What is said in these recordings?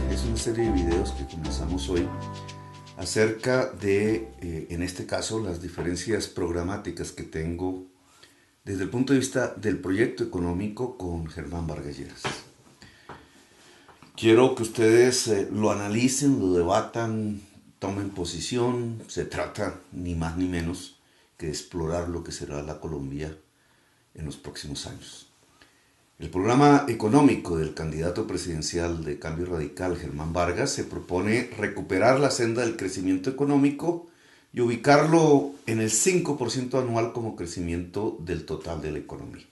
es una serie de videos que comenzamos hoy acerca de, en este caso, las diferencias programáticas que tengo desde el punto de vista del proyecto económico con Germán Vargas Lleras. Quiero que ustedes lo analicen, lo debatan, tomen posición. Se trata ni más ni menos que de explorar lo que será la Colombia en los próximos años. El programa económico del candidato presidencial de Cambio Radical, Germán Vargas, se propone recuperar la senda del crecimiento económico y ubicarlo en el 5% anual como crecimiento del total de la economía.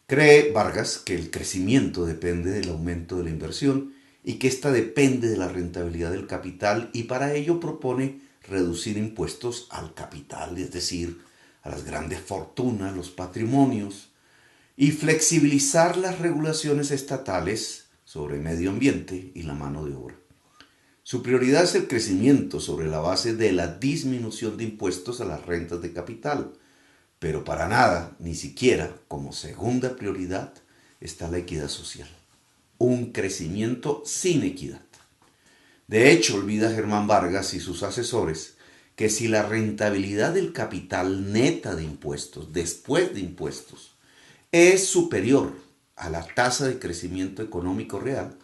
Cree Vargas que el crecimiento depende del aumento de la inversión y que ésta depende de la rentabilidad del capital, y para ello propone reducir impuestos al capital, es decir, a las grandes fortunas, los patrimonios, y flexibilizar las regulaciones estatales sobre medio ambiente y la mano de obra. Su prioridad es el crecimiento sobre la base de la disminución de impuestos a las rentas de capital, pero para nada, ni siquiera como segunda prioridad, está la equidad social. Un crecimiento sin equidad. De hecho, olvida Germán Vargas y sus asesores que si la rentabilidad del capital neta de impuestos, después de impuestos, es superior a la tasa de crecimiento económico real,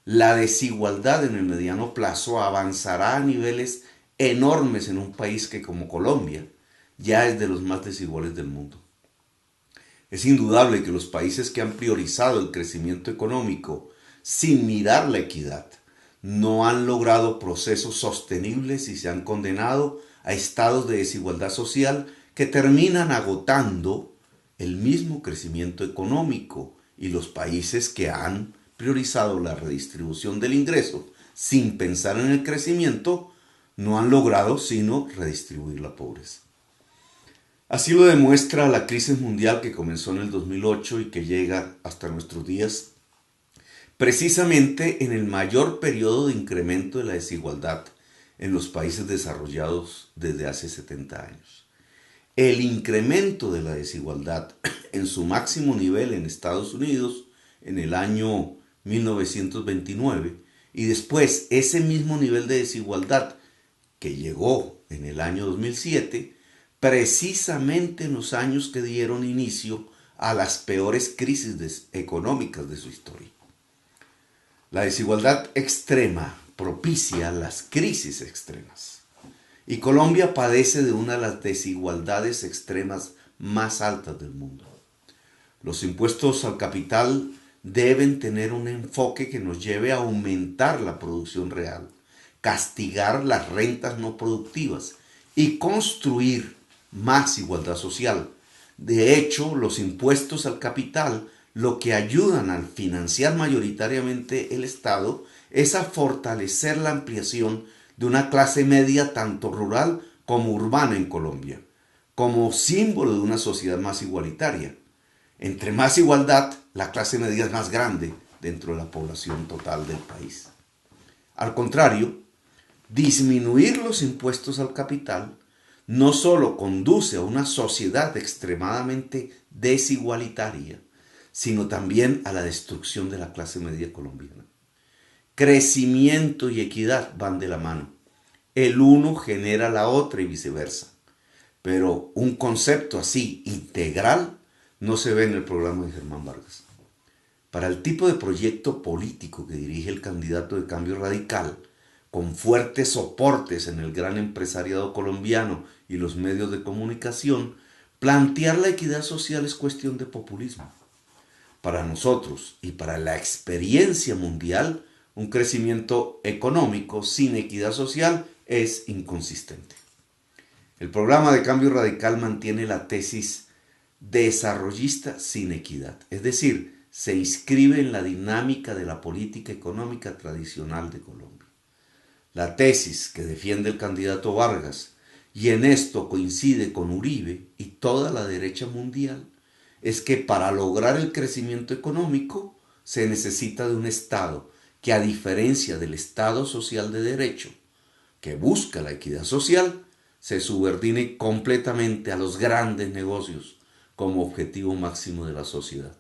la desigualdad en el mediano plazo avanzará a niveles enormes en un país que, como Colombia, ya es de los más desiguales del mundo. Es indudable que los países que han priorizado el crecimiento económico sin mirar la equidad no han logrado procesos sostenibles y se han condenado a estados de desigualdad social que terminan agotando el mismo crecimiento económico, y los países que han priorizado la redistribución del ingreso sin pensar en el crecimiento no han logrado sino redistribuir la pobreza. Así lo demuestra la crisis mundial que comenzó en el 2008 y que llega hasta nuestros días, precisamente en el mayor periodo de incremento de la desigualdad en los países desarrollados desde hace 70 años. El incremento de la desigualdad en su máximo nivel en Estados Unidos en el año 1929, y después ese mismo nivel de desigualdad que llegó en el año 2007, precisamente en los años que dieron inicio a las peores crisis económicas de su historia. La desigualdad extrema propicia las crisis extremas. Y Colombia padece de una de las desigualdades extremas más altas del mundo. Los impuestos al capital deben tener un enfoque que nos lleve a aumentar la producción real, castigar las rentas no productivas y construir más igualdad social. De hecho, los impuestos al capital lo que ayudan a financiar mayoritariamente el Estado es a fortalecer la ampliación de una clase media tanto rural como urbana en Colombia, como símbolo de una sociedad más igualitaria. Entre más igualdad, la clase media es más grande dentro de la población total del país. Al contrario, disminuir los impuestos al capital no solo conduce a una sociedad extremadamente desigualitaria, sino también a la destrucción de la clase media colombiana. Crecimiento y equidad van de la mano. El uno genera la otra y viceversa. Pero un concepto así integral no se ve en el programa de Germán Vargas. Para el tipo de proyecto político que dirige el candidato de Cambio Radical, con fuertes soportes en el gran empresariado colombiano y los medios de comunicación, plantear la equidad social es cuestión de populismo. Para nosotros y para la experiencia mundial, un crecimiento económico sin equidad social es inconsistente. El programa de Cambio Radical mantiene la tesis desarrollista sin equidad, es decir, se inscribe en la dinámica de la política económica tradicional de Colombia. La tesis que defiende el candidato Vargas, y en esto coincide con Uribe y toda la derecha mundial, es que para lograr el crecimiento económico se necesita de un Estado que, a diferencia del Estado social de derecho, que busca la equidad social, se subordine completamente a los grandes negocios como objetivo máximo de la sociedad.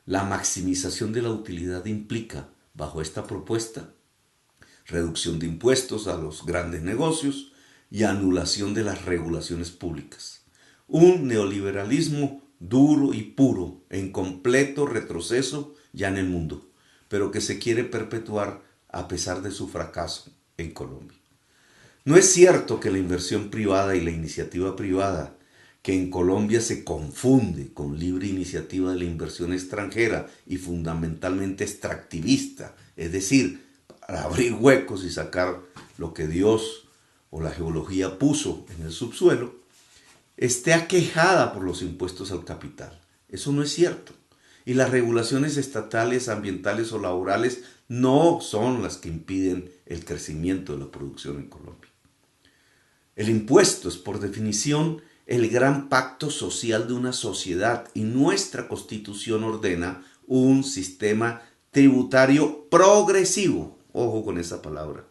La maximización de la utilidad implica, bajo esta propuesta: reducción de impuestos a los grandes negocios y anulación de las regulaciones públicas. Un neoliberalismo duro y puro, en completo retroceso ya en el mundo, pero que se quiere perpetuar a pesar de su fracaso en Colombia. No es cierto que la inversión privada y la iniciativa privada, que en Colombia se confunde con libre iniciativa de la inversión extranjera y fundamentalmente extractivista, es decir, para abrir huecos y sacar lo que Dios o la geología puso en el subsuelo, esté aquejada por los impuestos al capital. Eso no es cierto. Y las regulaciones estatales, ambientales o laborales no son las que impiden el crecimiento de la producción en Colombia. El impuesto es, por definición, el gran pacto social de una sociedad, y nuestra Constitución ordena un sistema tributario progresivo, ojo con esa palabra,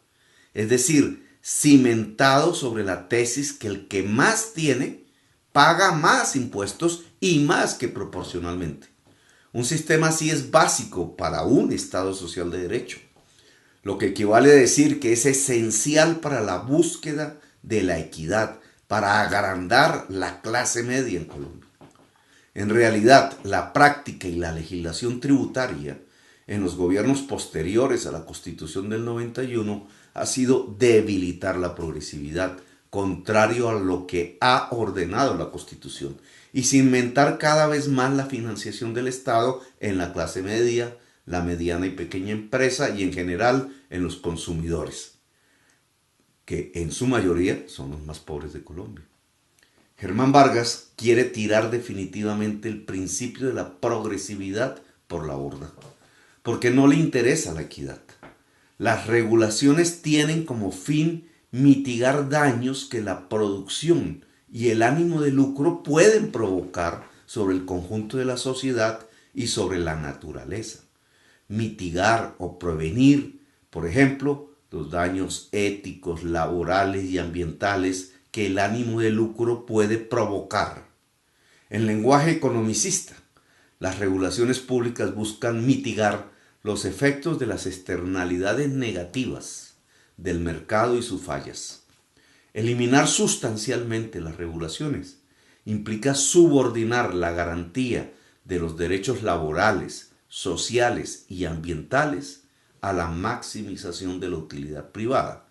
es decir, cimentado sobre la tesis que el que más tiene paga más impuestos y más que proporcionalmente. Un sistema así es básico para un Estado social de derecho, lo que equivale a decir que es esencial para la búsqueda de la equidad, para agrandar la clase media en Colombia. En realidad, la práctica y la legislación tributaria en los gobiernos posteriores a la Constitución del 91 ha sido debilitar la progresividad, contrario a lo que ha ordenado la Constitución, y cimentar cada vez más la financiación del Estado en la clase media, la mediana y pequeña empresa y en general en los consumidores, que en su mayoría son los más pobres de Colombia. Germán Vargas quiere tirar definitivamente el principio de la progresividad por la borda, porque no le interesa la equidad. Las regulaciones tienen como fin mitigar daños que la producción y el ánimo de lucro pueden provocar sobre el conjunto de la sociedad y sobre la naturaleza. Mitigar o prevenir, por ejemplo, los daños éticos, laborales y ambientales que el ánimo de lucro puede provocar. En lenguaje economicista, las regulaciones públicas buscan mitigar los efectos de las externalidades negativas del mercado y sus fallas. Eliminar sustancialmente las regulaciones implica subordinar la garantía de los derechos laborales, sociales y ambientales a la maximización de la utilidad privada,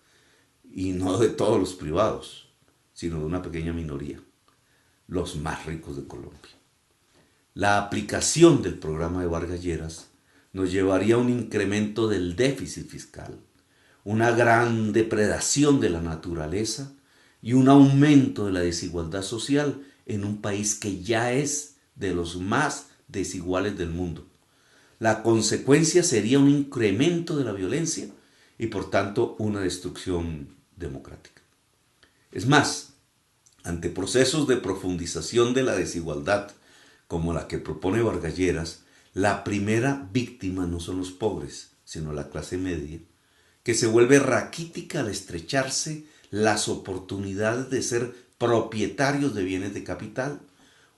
y no de todos los privados, sino de una pequeña minoría, los más ricos de Colombia. La aplicación del programa de Vargas Lleras nos llevaría a un incremento del déficit fiscal, una gran depredación de la naturaleza y un aumento de la desigualdad social en un país que ya es de los más desiguales del mundo. La consecuencia sería un incremento de la violencia y por tanto una destrucción democrática. Es más, ante procesos de profundización de la desigualdad como la que propone Vargas Lleras, la primera víctima no son los pobres, sino la clase media, que se vuelve raquítica al estrecharse las oportunidades de ser propietarios de bienes de capital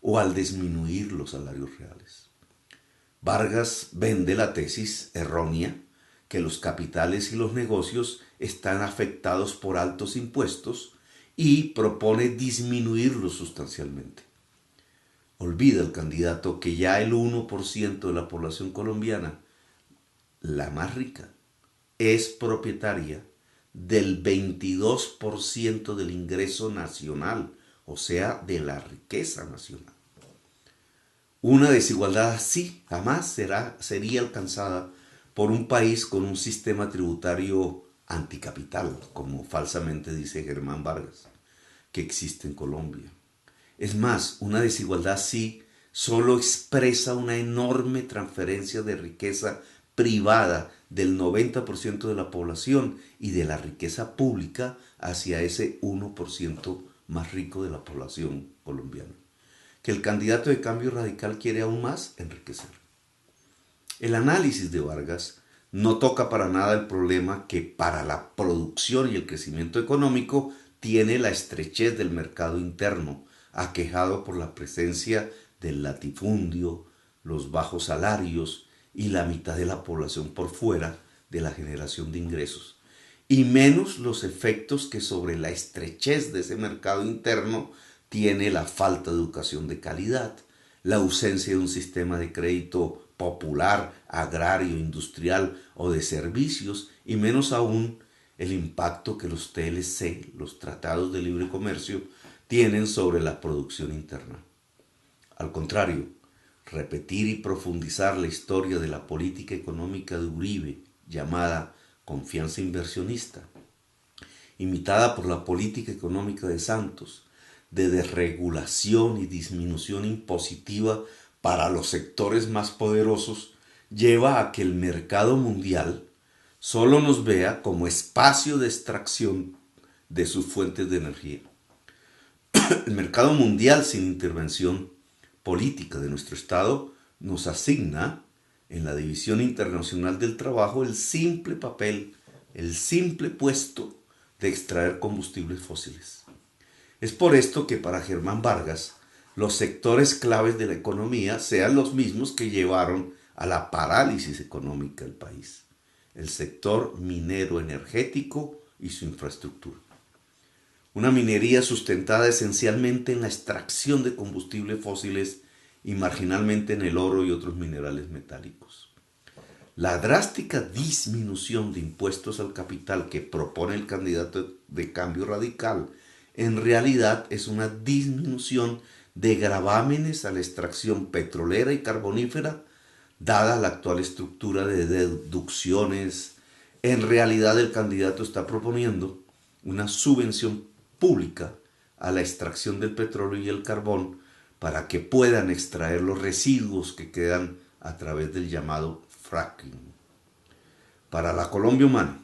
o al disminuir los salarios reales. Vargas vende la tesis errónea que los capitales y los negocios están afectados por altos impuestos y propone disminuirlos sustancialmente. Olvida el candidato que ya el 1% de la población colombiana, la más rica, es propietaria del 22% del ingreso nacional, o sea, de la riqueza nacional. Una desigualdad así jamás sería alcanzada por un país con un sistema tributario anticapital, como falsamente dice Germán Vargas, que existe en Colombia. Es más, una desigualdad así solo expresa una enorme transferencia de riqueza privada del 90% de la población y de la riqueza pública hacia ese 1% más rico de la población colombiana, que el candidato de Cambio Radical quiere aún más enriquecer. El análisis de Vargas no toca para nada el problema que para la producción y el crecimiento económico tiene la estrechez del mercado interno, aquejado por la presencia del latifundio, los bajos salarios y la mitad de la población por fuera, de la generación de ingresos, y menos los efectos que sobre la estrechez de ese mercado interno tiene la falta de educación de calidad, la ausencia de un sistema de crédito popular, agrario, industrial o de servicios, y menos aún el impacto que los TLC, los tratados de libre comercio, tienen sobre la producción interna. Al contrario, repetir y profundizar la historia de la política económica de Uribe, llamada confianza inversionista, imitada por la política económica de Santos, de desregulación y disminución impositiva para los sectores más poderosos, lleva a que el mercado mundial solo nos vea como espacio de extracción de sus fuentes de energía. El mercado mundial sin intervención política de nuestro Estado nos asigna en la División Internacional del Trabajo el simple papel, el simple puesto de extraer combustibles fósiles. Es por esto que para Germán Vargas los sectores claves de la economía sean los mismos que llevaron a la parálisis económica del país: el sector minero energético y su infraestructura. Una minería sustentada esencialmente en la extracción de combustibles fósiles y marginalmente en el oro y otros minerales metálicos. La drástica disminución de impuestos al capital que propone el candidato de Cambio Radical en realidad es una disminución de gravámenes a la extracción petrolera y carbonífera, dada la actual estructura de deducciones. En realidad el candidato está proponiendo una subvención pública a la extracción del petróleo y el carbón para que puedan extraer los residuos que quedan a través del llamado fracking. Para la Colombia humana,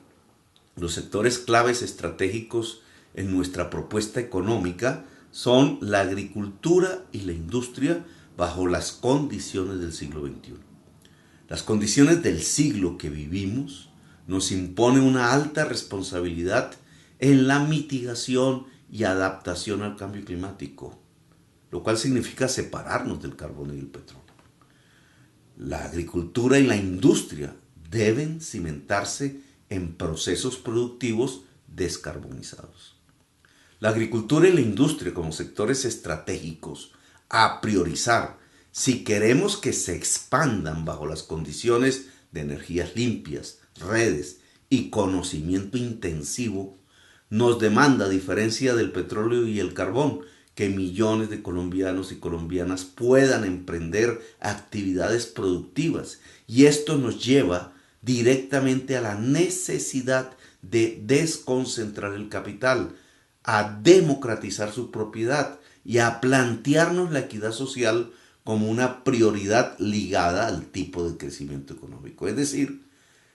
los sectores claves estratégicos en nuestra propuesta económica son la agricultura y la industria bajo las condiciones del siglo XXI. Las condiciones del siglo que vivimos nos imponen una alta responsabilidad en la mitigación y adaptación al cambio climático, lo cual significa separarnos del carbón y del petróleo. La agricultura y la industria deben cimentarse en procesos productivos descarbonizados. La agricultura y la industria como sectores estratégicos a priorizar si queremos que se expandan bajo las condiciones de energías limpias, redes y conocimiento intensivo, nos demanda, a diferencia del petróleo y el carbón, que millones de colombianos y colombianas puedan emprender actividades productivas, y esto nos lleva directamente a la necesidad de desconcentrar el capital, a democratizar su propiedad y a plantearnos la equidad social como una prioridad ligada al tipo de crecimiento económico. Es decir,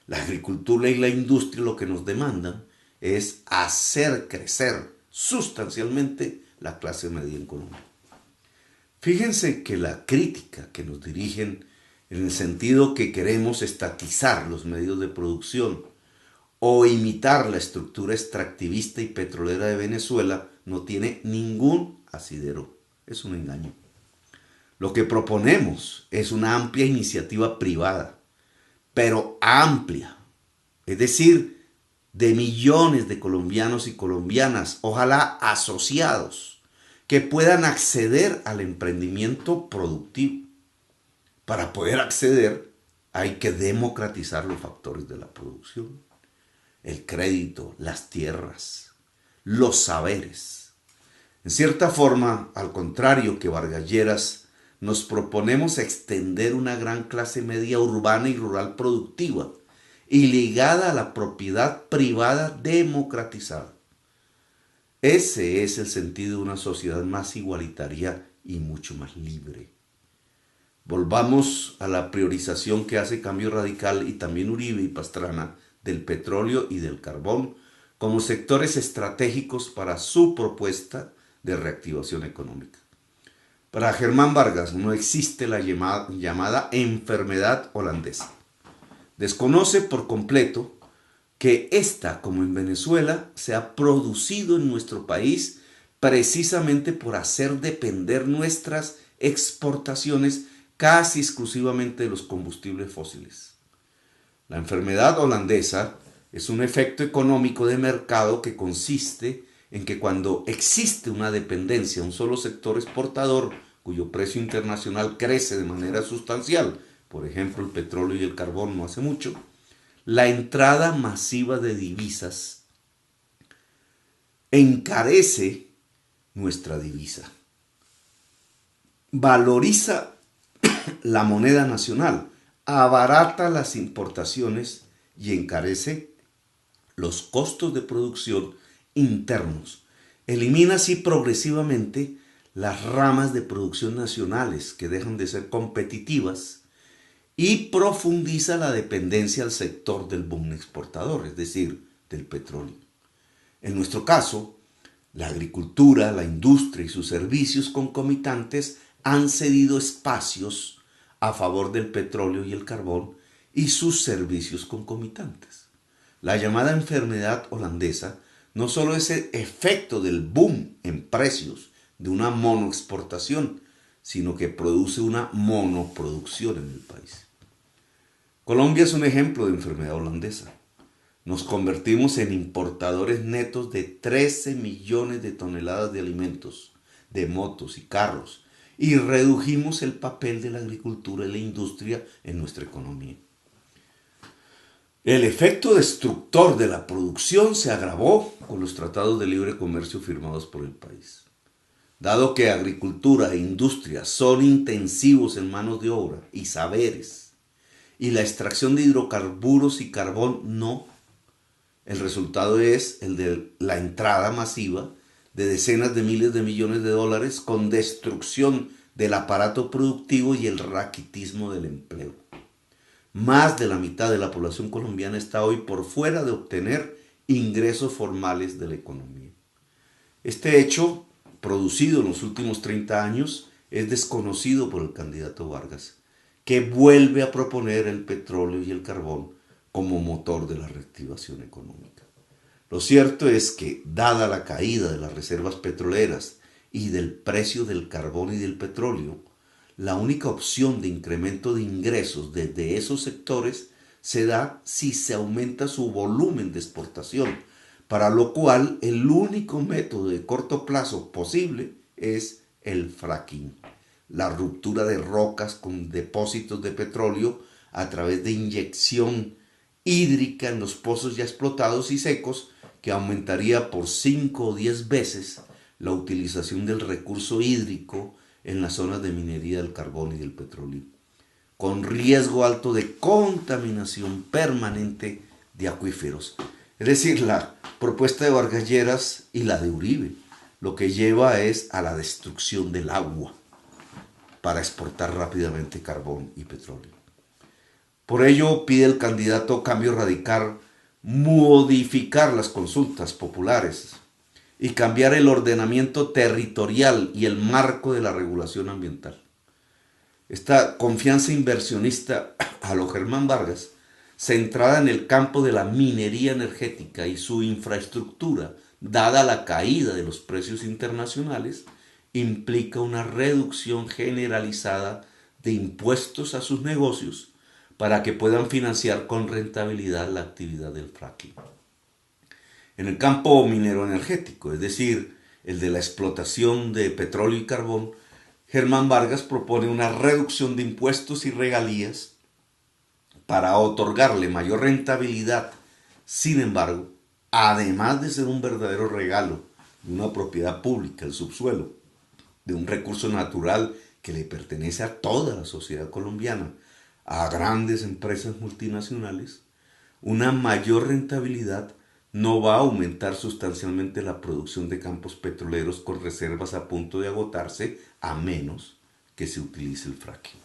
la agricultura y la industria lo que nos demandan es hacer crecer sustancialmente la clase media en Colombia. Fíjense que la crítica que nos dirigen en el sentido que queremos estatizar los medios de producción o imitar la estructura extractivista y petrolera de Venezuela no tiene ningún asidero. Es un engaño. Lo que proponemos es una amplia iniciativa privada, pero amplia, es decir, de millones de colombianos y colombianas, ojalá asociados, que puedan acceder al emprendimiento productivo. Para poder acceder hay que democratizar los factores de la producción: el crédito, las tierras, los saberes. En cierta forma, al contrario que Vargas Lleras, nos proponemos extender una gran clase media urbana y rural productiva y ligada a la propiedad privada democratizada. Ese es el sentido de una sociedad más igualitaria y mucho más libre. Volvamos a la priorización que hace Cambio Radical y también Uribe y Pastrana del petróleo y del carbón como sectores estratégicos para su propuesta de reactivación económica. Para Germán Vargas no existe la llamada enfermedad holandesa. Desconoce por completo que esta, como en Venezuela, se ha producido en nuestro país precisamente por hacer depender nuestras exportaciones casi exclusivamente de los combustibles fósiles. La enfermedad holandesa es un efecto económico de mercado que consiste en que cuando existe una dependencia a un solo sector exportador cuyo precio internacional crece de manera sustancial, por ejemplo el petróleo y el carbón no hace mucho, la entrada masiva de divisas encarece nuestra divisa, valoriza la moneda nacional, abarata las importaciones y encarece los costos de producción internos. Elimina así progresivamente las ramas de producción nacionales que dejan de ser competitivas y profundiza la dependencia al sector del boom exportador, es decir, del petróleo. En nuestro caso, la agricultura, la industria y sus servicios concomitantes han cedido espacios a favor del petróleo y el carbón y sus servicios concomitantes. La llamada enfermedad holandesa no solo es el efecto del boom en precios de una monoexportación, sino que produce una monoproducción en el país. Colombia es un ejemplo de enfermedad holandesa. Nos convertimos en importadores netos de 13 millones de toneladas de alimentos, de motos y carros, y redujimos el papel de la agricultura y la industria en nuestra economía. El efecto destructor de la producción se agravó con los tratados de libre comercio firmados por el país. Dado que agricultura e industria son intensivos en manos de obra y saberes, y la extracción de hidrocarburos y carbón no, el resultado es el de la entrada masiva de decenas de miles de millones de dólares con destrucción del aparato productivo y el raquitismo del empleo. Más de la mitad de la población colombiana está hoy por fuera de obtener ingresos formales de la economía. Este hecho, producido en los últimos 30 años, es desconocido por el candidato Vargas, que vuelve a proponer el petróleo y el carbón como motor de la reactivación económica. Lo cierto es que, dada la caída de las reservas petroleras y del precio del carbón y del petróleo, la única opción de incremento de ingresos desde esos sectores se da si se aumenta su volumen de exportación, para lo cual el único método de corto plazo posible es el fracking, la ruptura de rocas con depósitos de petróleo a través de inyección hídrica en los pozos ya explotados y secos, que aumentaría por 5 o 10 veces la utilización del recurso hídrico en las zonas de minería del carbón y del petróleo, con riesgo alto de contaminación permanente de acuíferos. Es decir, la propuesta de Vargas Lleras y la de Uribe lo que lleva es a la destrucción del agua para exportar rápidamente carbón y petróleo. Por ello pide el candidato Cambio Radical modificar las consultas populares y cambiar el ordenamiento territorial y el marco de la regulación ambiental. Esta confianza inversionista a lo Germán Vargas, centrada en el campo de la minería energética y su infraestructura, dada la caída de los precios internacionales, implica una reducción generalizada de impuestos a sus negocios para que puedan financiar con rentabilidad la actividad del fracking. En el campo minero energético, es decir, el de la explotación de petróleo y carbón, Germán Vargas propone una reducción de impuestos y regalías para otorgarle mayor rentabilidad. Sin embargo, además de ser un verdadero regalo de una propiedad pública, el subsuelo, de un recurso natural que le pertenece a toda la sociedad colombiana, a grandes empresas multinacionales, una mayor rentabilidad no va a aumentar sustancialmente la producción de campos petroleros con reservas a punto de agotarse, a menos que se utilice el fracking.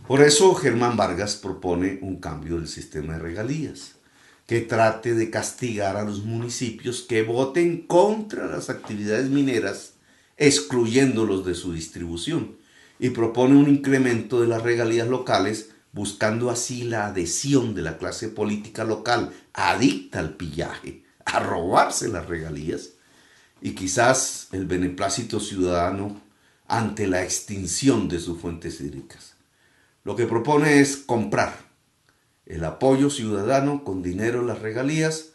Por eso Germán Vargas propone un cambio del sistema de regalías, que trate de castigar a los municipios que voten contra las actividades mineras, excluyéndolos de su distribución, y propone un incremento de las regalías locales, buscando así la adhesión de la clase política local adicta al pillaje, a robarse las regalías, y quizás el beneplácito ciudadano ante la extinción de sus fuentes hídricas. Lo que propone es comprar el apoyo ciudadano con dinero en las regalías,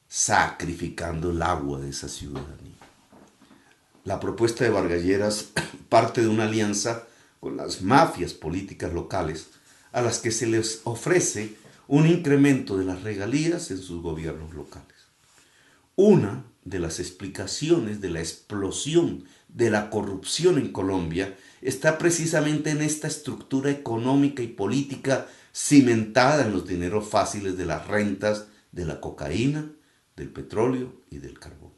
sacrificando el agua de esa ciudadanía. La propuesta de Vargas Lleras parte de una alianza con las mafias políticas locales a las que se les ofrece un incremento de las regalías en sus gobiernos locales. Una de las explicaciones de la explosión de la corrupción en Colombia está precisamente en esta estructura económica y política cimentada en los dineros fáciles de las rentas de la cocaína, del petróleo y del carbón.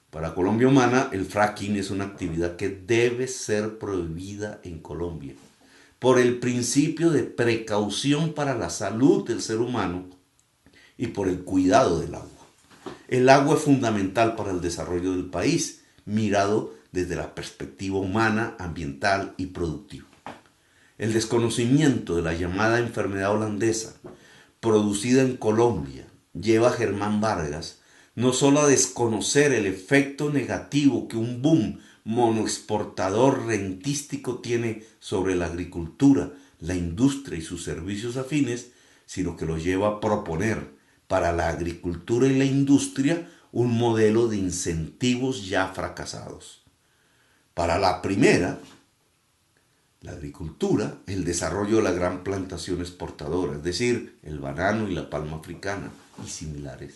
Para Colombia Humana, el fracking es una actividad que debe ser prohibida en Colombia por el principio de precaución para la salud del ser humano y por el cuidado del agua. El agua es fundamental para el desarrollo del país, mirado desde la perspectiva humana, ambiental y productiva. El desconocimiento de la llamada enfermedad holandesa, producida en Colombia, lleva a Germán Vargas no solo a desconocer el efecto negativo que un boom monoexportador rentístico tiene sobre la agricultura, la industria y sus servicios afines, sino que lo lleva a proponer para la agricultura y la industria un modelo de incentivos ya fracasados. Para la primera, la agricultura, el desarrollo de la gran plantación exportadora, es decir, el banano y la palma africana y similares.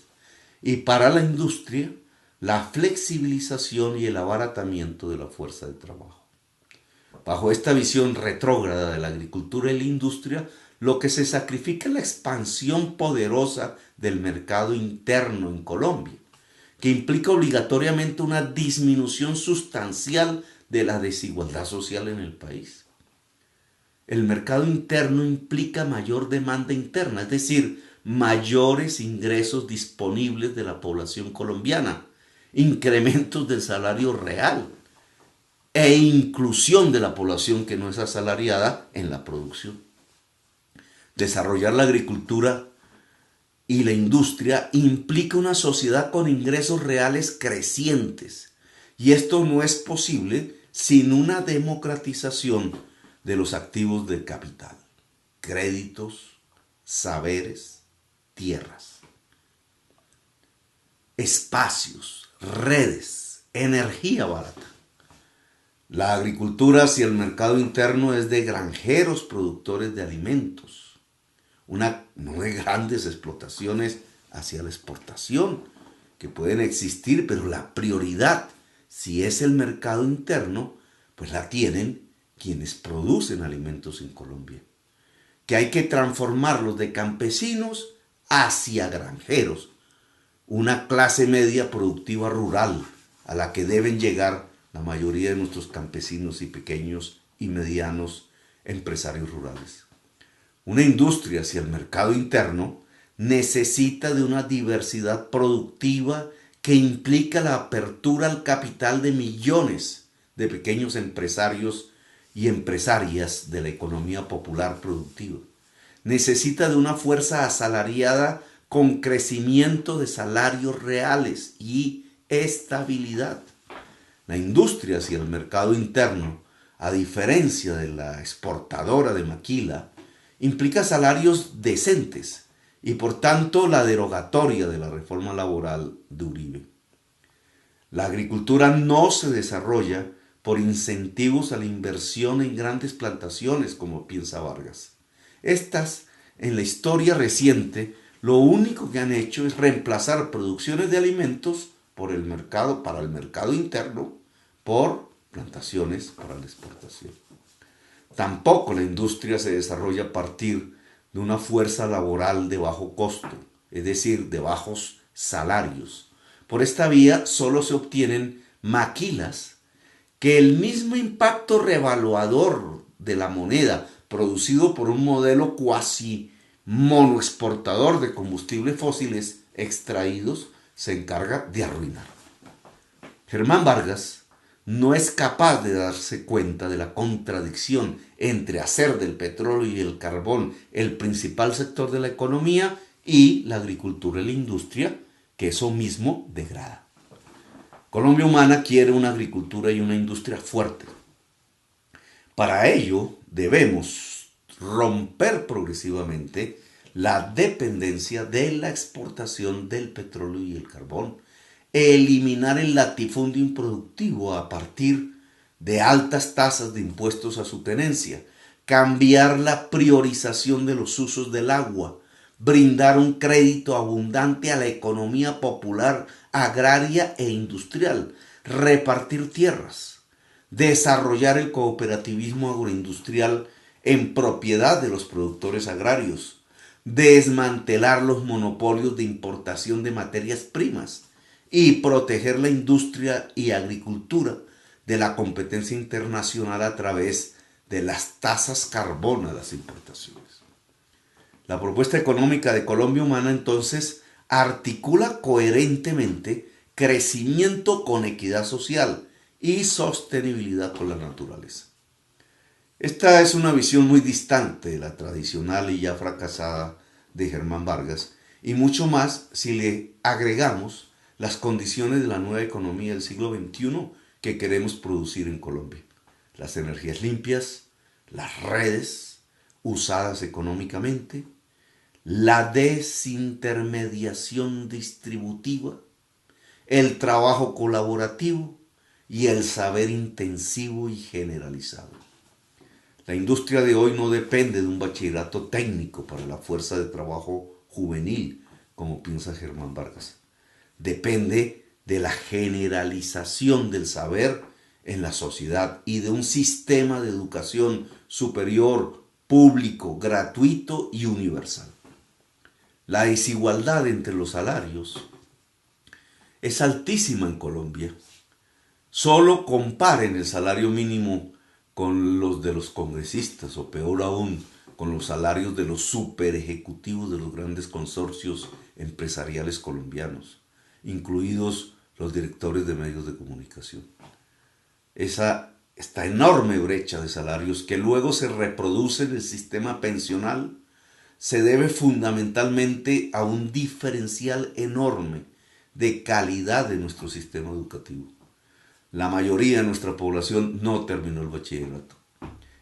Y para la industria, la flexibilización y el abaratamiento de la fuerza de trabajo. Bajo esta visión retrógrada de la agricultura y la industria, lo que se sacrifica es la expansión poderosa del mercado interno en Colombia, que implica obligatoriamente una disminución sustancial de la desigualdad social en el país. El mercado interno implica mayor demanda interna, es decir, mayores ingresos disponibles de la población colombiana, incrementos del salario real e inclusión de la población que no es asalariada en la producción. Desarrollar la agricultura y la industria implica una sociedad con ingresos reales crecientes, y esto no es posible sin una democratización de los activos del capital, créditos, saberes, tierras, espacios, redes, energía barata. La agricultura hacia el mercado interno es de granjeros productores de alimentos, no de grandes explotaciones hacia la exportación, que pueden existir, pero la prioridad, si es el mercado interno, pues la tienen quienes producen alimentos en Colombia. Que hay que transformarlos de campesinos hacia granjeros, una clase media productiva rural a la que deben llegar la mayoría de nuestros campesinos y pequeños y medianos empresarios rurales. Una industria hacia el mercado interno necesita de una diversidad productiva que implica la apertura al capital de millones de pequeños empresarios y empresarias de la economía popular productiva. Necesita de una fuerza asalariada con crecimiento de salarios reales y estabilidad. La industria hacia el mercado interno, a diferencia de la exportadora de maquila, implica salarios decentes y por tanto la derogatoria de la reforma laboral de Uribe. La agricultura no se desarrolla por incentivos a la inversión en grandes plantaciones, como piensa Vargas. Estas, en la historia reciente, lo único que han hecho es reemplazar producciones de alimentos para el mercado interno, por plantaciones para la exportación. Tampoco la industria se desarrolla a partir de una fuerza laboral de bajo costo, es decir, de bajos salarios. Por esta vía solo se obtienen maquilas que el mismo impacto revaluador de la moneda producido por un modelo cuasi monoexportador de combustibles fósiles extraídos se encarga de arruinar. Germán Vargas no es capaz de darse cuenta de la contradicción entre hacer del petróleo y el carbón el principal sector de la economía y la agricultura y la industria, que eso mismo degrada. Colombia Humana quiere una agricultura y una industria fuerte. Para ello debemos romper progresivamente la dependencia de la exportación del petróleo y el carbón, eliminar el latifundio improductivo a partir de altas tasas de impuestos a su tenencia, cambiar la priorización de los usos del agua, brindar un crédito abundante a la economía popular, agraria e industrial, repartir tierras, desarrollar el cooperativismo agroindustrial en propiedad de los productores agrarios, desmantelar los monopolios de importación de materias primas y proteger la industria y agricultura de la competencia internacional a través de las tasas carbono a las importaciones. La propuesta económica de Colombia Humana entonces articula coherentemente crecimiento con equidad social y sostenibilidad con la naturaleza. Esta es una visión muy distante de la tradicional y ya fracasada de Germán Vargas, y mucho más si le agregamos las condiciones de la nueva economía del siglo XXI que queremos producir en Colombia. Las energías limpias, las redes usadas económicamente, la desintermediación distributiva, el trabajo colaborativo y el saber intensivo y generalizado. La industria de hoy no depende de un bachillerato técnico para la fuerza de trabajo juvenil, como piensa Germán Vargas. Depende de la generalización del saber en la sociedad y de un sistema de educación superior, público, gratuito y universal. La desigualdad entre los salarios es altísima en Colombia. Solo comparen el salario mínimo con los de los congresistas, o peor aún, con los salarios de los super ejecutivos de los grandes consorcios empresariales colombianos, incluidos los directores de medios de comunicación. Esta enorme brecha de salarios que luego se reproduce en el sistema pensional se debe fundamentalmente a un diferencial enorme de calidad de nuestro sistema educativo. La mayoría de nuestra población no terminó el bachillerato.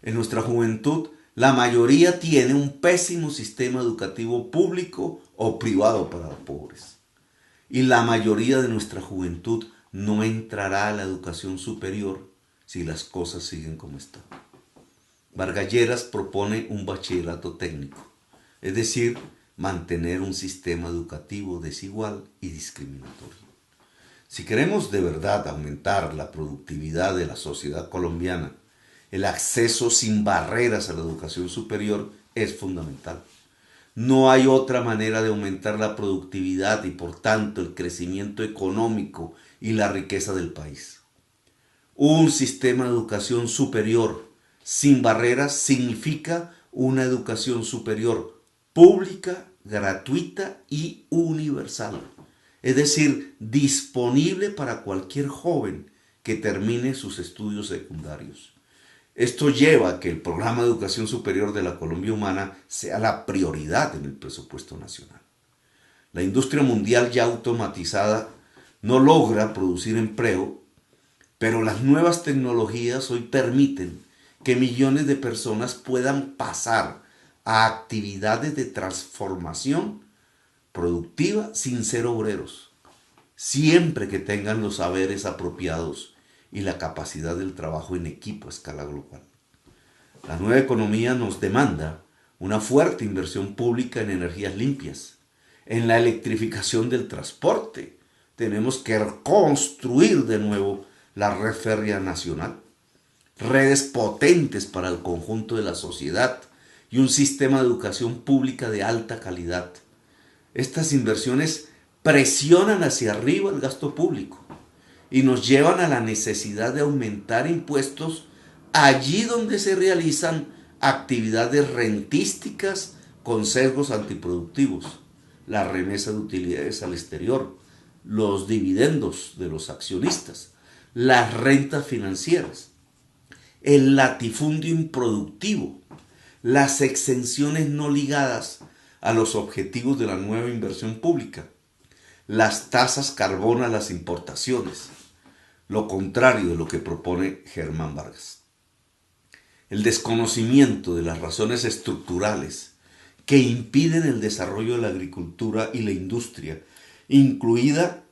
En nuestra juventud, la mayoría tiene un pésimo sistema educativo público o privado para los pobres. Y la mayoría de nuestra juventud no entrará a la educación superior si las cosas siguen como están. Vargas Lleras propone un bachillerato técnico, es decir, mantener un sistema educativo desigual y discriminatorio. Si queremos de verdad aumentar la productividad de la sociedad colombiana, el acceso sin barreras a la educación superior es fundamental. No hay otra manera de aumentar la productividad y por tanto el crecimiento económico y la riqueza del país. Un sistema de educación superior sin barreras significa una educación superior pública, gratuita y universal. Es decir, disponible para cualquier joven que termine sus estudios secundarios. Esto lleva a que el programa de educación superior de la Colombia Humana sea la prioridad en el presupuesto nacional. La industria mundial ya automatizada no logra producir empleo, pero las nuevas tecnologías hoy permiten que millones de personas puedan pasar a actividades de transformación productiva sin ser obreros, siempre que tengan los saberes apropiados y la capacidad del trabajo en equipo a escala global. La nueva economía nos demanda una fuerte inversión pública en energías limpias, en la electrificación del transporte. Tenemos que reconstruir de nuevo la red férrea nacional, redes potentes para el conjunto de la sociedad y un sistema de educación pública de alta calidad. Estas inversiones presionan hacia arriba el gasto público y nos llevan a la necesidad de aumentar impuestos allí donde se realizan actividades rentísticas con sesgos antiproductivos, la remesa de utilidades al exterior, los dividendos de los accionistas, las rentas financieras, el latifundio improductivo, las exenciones no ligadas a los objetivos de la nueva inversión pública, las tasas carbono a las importaciones, lo contrario de lo que propone Germán Vargas. El desconocimiento de las razones estructurales que impiden el desarrollo de la agricultura y la industria, incluida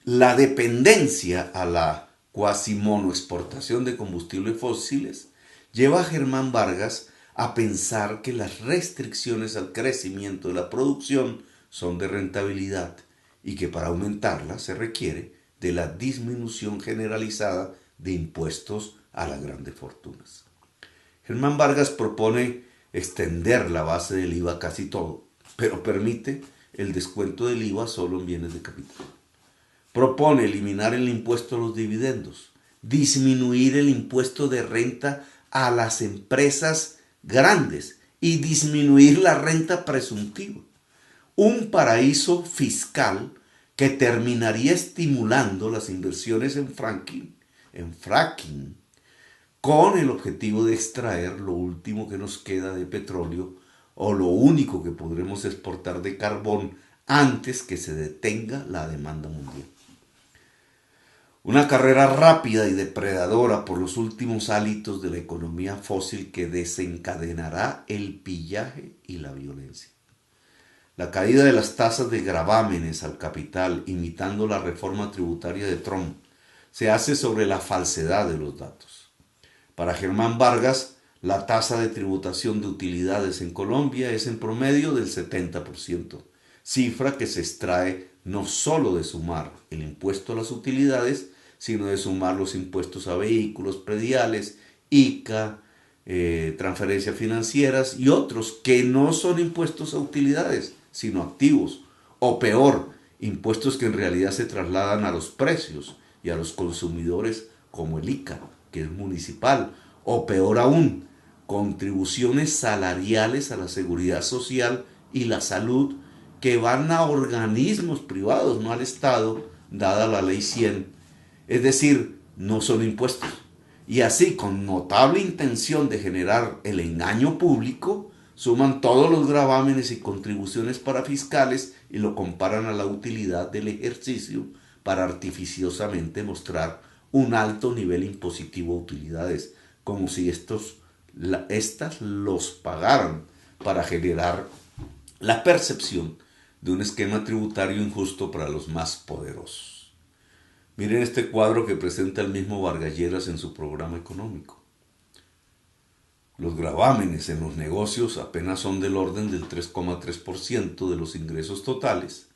la dependencia a la cuasi monoexportación de combustibles fósiles, lleva a Germán Vargas a pensar que las restricciones al crecimiento de la producción son de rentabilidad y que para aumentarla se requiere de la disminución generalizada de impuestos a las grandes fortunas. Germán Vargas propone extender la base del IVA a casi todo, pero permite el descuento del IVA solo en bienes de capital. Propone eliminar el impuesto a los dividendos, disminuir el impuesto de renta a las empresas grandes y disminuir la renta presuntiva. Un paraíso fiscal que terminaría estimulando las inversiones en fracking, con el objetivo de extraer lo último que nos queda de petróleo o lo único que podremos exportar de carbón antes que se detenga la demanda mundial. Una carrera rápida y depredadora por los últimos hálitos de la economía fósil que desencadenará el pillaje y la violencia. La caída de las tasas de gravámenes al capital, imitando la reforma tributaria de Trump, se hace sobre la falsedad de los datos. Para Germán Vargas, la tasa de tributación de utilidades en Colombia es en promedio del 70%, cifra que se extrae no solo de sumar el impuesto a las utilidades, sino de sumar los impuestos a vehículos, prediales, ICA, transferencias financieras y otros que no son impuestos a utilidades, sino activos, o peor, impuestos que en realidad se trasladan a los precios y a los consumidores, como el ICA, que es municipal, o peor aún, contribuciones salariales a la seguridad social y la salud que van a organismos privados, no al Estado, dada la ley 100, es decir, no son impuestos. Y así, con notable intención de generar el engaño público, suman todos los gravámenes y contribuciones parafiscales y lo comparan a la utilidad del ejercicio para artificiosamente mostrar un alto nivel impositivo de utilidades, como si estas los pagaran para generar la percepción de un esquema tributario injusto para los más poderosos. Miren este cuadro que presenta el mismo Vargas Lleras en su programa económico. Los gravámenes en los negocios apenas son del orden del 3,3% de los ingresos totales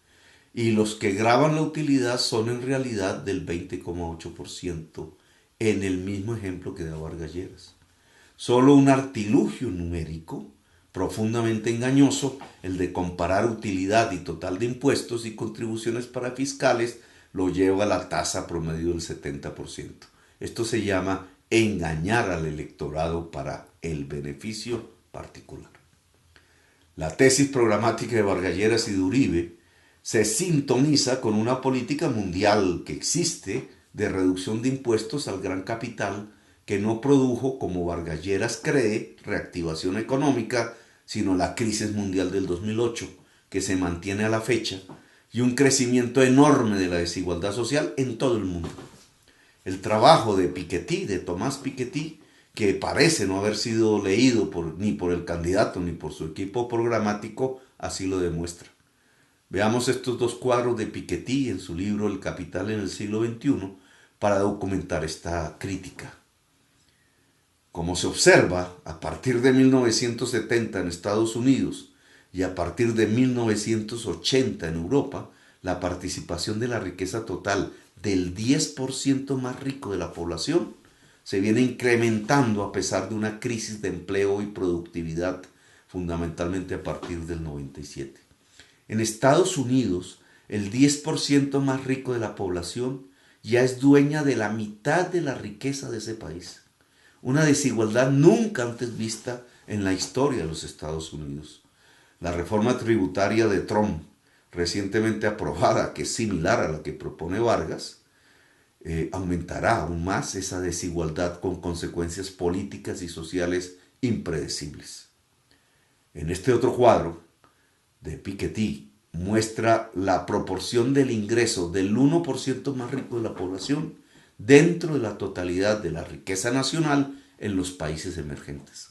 y los que gravan la utilidad son en realidad del 20,8% en el mismo ejemplo que da Vargas Lleras. Solo un artilugio numérico profundamente engañoso, el de comparar utilidad y total de impuestos y contribuciones parafiscales, lo lleva a la tasa promedio del 70%. Esto se llama engañar al electorado para el beneficio particular. La tesis programática de Vargas Lleras y de Uribe se sintoniza con una política mundial que existe de reducción de impuestos al gran capital que no produjo, como Vargas Lleras cree, reactivación económica, sino la crisis mundial del 2008, que se mantiene a la fecha, y un crecimiento enorme de la desigualdad social en todo el mundo. El trabajo de Piketty, de Tomás Piketty, que parece no haber sido leído ni por el candidato ni por su equipo programático, así lo demuestra. Veamos estos dos cuadros de Piketty en su libro El Capital en el siglo XXI para documentar esta crítica. Como se observa, a partir de 1970 en Estados Unidos y a partir de 1980 en Europa, la participación de la riqueza total del 10% más rico de la población se viene incrementando a pesar de una crisis de empleo y productividad, fundamentalmente a partir del 97. En Estados Unidos, el 10% más rico de la población ya es dueña de la mitad de la riqueza de ese país. Una desigualdad nunca antes vista en la historia de los Estados Unidos. La reforma tributaria de Trump, recientemente aprobada, que es similar a la que propone Vargas, aumentará aún más esa desigualdad con consecuencias políticas y sociales impredecibles. En este otro cuadro de Piketty muestra la proporción del ingreso del 1% más rico de la población dentro de la totalidad de la riqueza nacional en los países emergentes.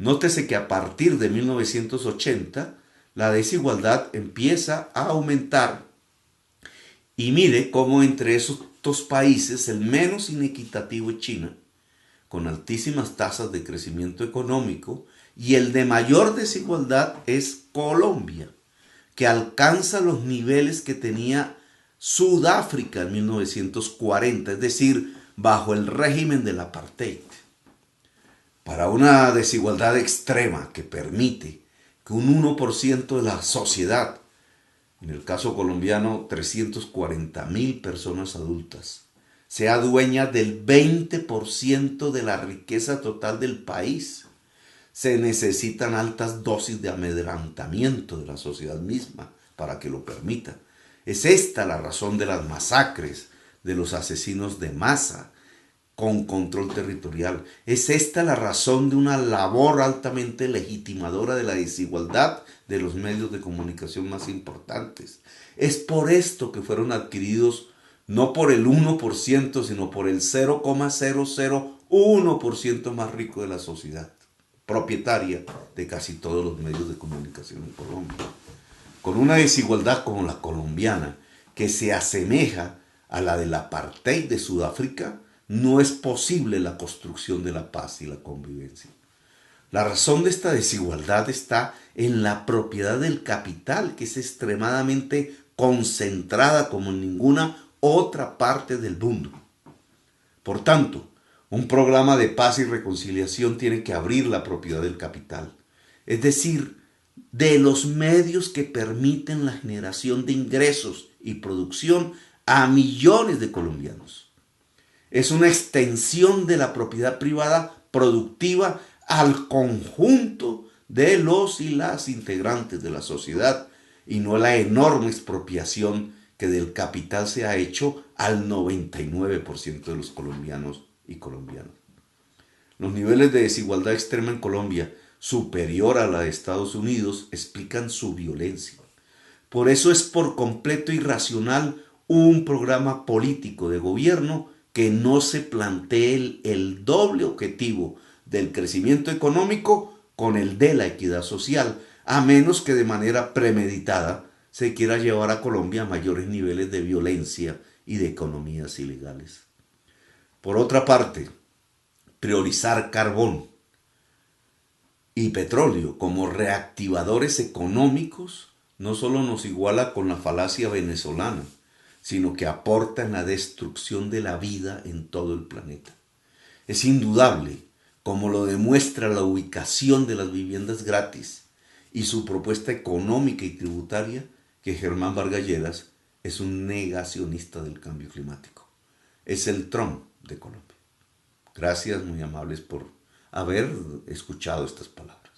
Nótese que a partir de 1980 la desigualdad empieza a aumentar y mire cómo entre estos países el menos inequitativo es China, con altísimas tasas de crecimiento económico, y el de mayor desigualdad es Colombia, que alcanza los niveles que tenía Sudáfrica en 1940, es decir, bajo el régimen del apartheid. Para una desigualdad extrema que permite que un 1% de la sociedad, en el caso colombiano 340.000 personas adultas, sea dueña del 20% de la riqueza total del país, se necesitan altas dosis de amedrentamiento de la sociedad misma para que lo permita. Es esta la razón de las masacres, de los asesinos de masa con control territorial. Es esta la razón de una labor altamente legitimadora de la desigualdad de los medios de comunicación más importantes. Es por esto que fueron adquiridos no por el 1%, sino por el 0,001% más rico de la sociedad, propietaria de casi todos los medios de comunicación en Colombia. Con una desigualdad como la colombiana, que se asemeja a la del apartheid de Sudáfrica, no es posible la construcción de la paz y la convivencia. La razón de esta desigualdad está en la propiedad del capital, que es extremadamente concentrada como en ninguna otra parte del mundo. Por tanto, un programa de paz y reconciliación tiene que abrir la propiedad del capital, es decir, de los medios que permiten la generación de ingresos y producción a millones de colombianos. Es una extensión de la propiedad privada productiva al conjunto de los y las integrantes de la sociedad, y no la enorme expropiación que del capital se ha hecho al 99% de los colombianos y colombianas. Los niveles de desigualdad extrema en Colombia, superior a la de Estados Unidos, explican su violencia. Por eso es por completo irracional un programa político de gobierno que no se plantee el doble objetivo del crecimiento económico con el de la equidad social, a menos que de manera premeditada se quiera llevar a Colombia a mayores niveles de violencia y de economías ilegales. Por otra parte, priorizar carbón y petróleo como reactivadores económicos no solo nos iguala con la falacia venezolana, sino que aporta en la destrucción de la vida en todo el planeta. Es indudable, como lo demuestra la ubicación de las viviendas gratis y su propuesta económica y tributaria, que Germán Vargas Lleras es un negacionista del cambio climático. Es el Trump de Colombia. Gracias, muy amables, por haber escuchado estas palabras.